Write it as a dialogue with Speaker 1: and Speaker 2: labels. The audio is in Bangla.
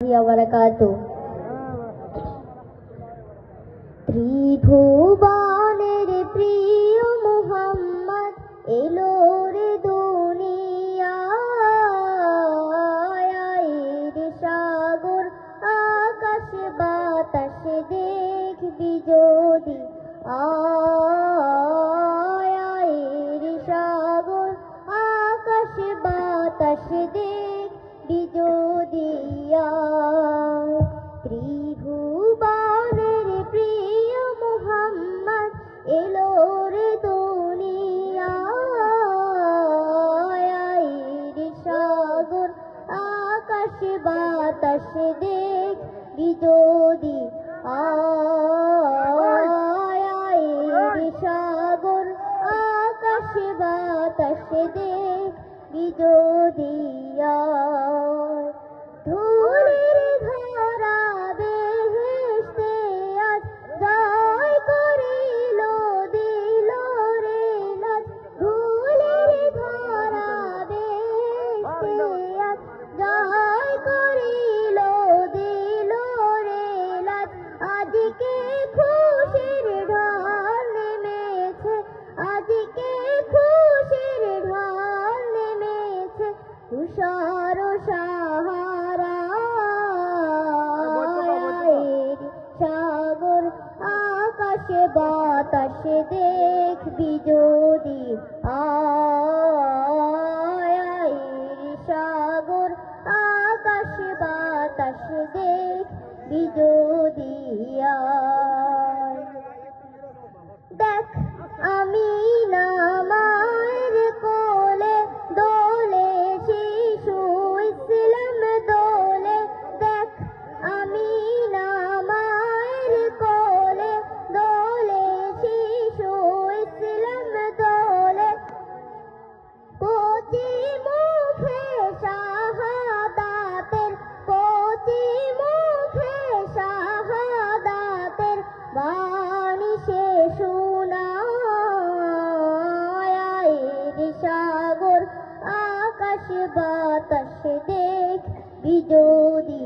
Speaker 1: ওয়া বারাকাতুহু। ত্রিভুবনের প্রিয় মুহাম্মদ এলো রে দুনিয়ায়, সাগর আকাশ বাতাস দেখবি যদি, সাগর আকাশ বাতাস দেখবি যদি। ত্রিভুবনের প্রিয় মুহাম্মদ এলো রে দুনিয়ায়, সাগর আকাশ বাতাস দেখবি যদি, সাগর আকাশ বাতাস দেখবি যদি। ধুলির ধরা বেহেশতে আজ জয় করিল দিল রে নাজ, ধুলির ধরা বেহেশতে আজ জয় করিল দিল রে নাজ। আজকে খুশির ঢল নেমেছে, আজকে খুশির ঢল নেমেছে, তুষার সাহারায়, সাগর আকাশ বাতাস দেখবি যদি, সাগর আকাশ বাতাস দেখবি যদি। দেখ আমিনা মায়ের কোলে দোলে শিশু ইসলাম দোলে, দেখ আমিনা মায়ের কোলে দোলে শিশু ইসলাম দোলে। কচি মুখে শাহাদাতের, কচি মুখে শাহাদাতের বাণী সে শোনায়, সাগর আকাশ বাতাস দেখবি যদি,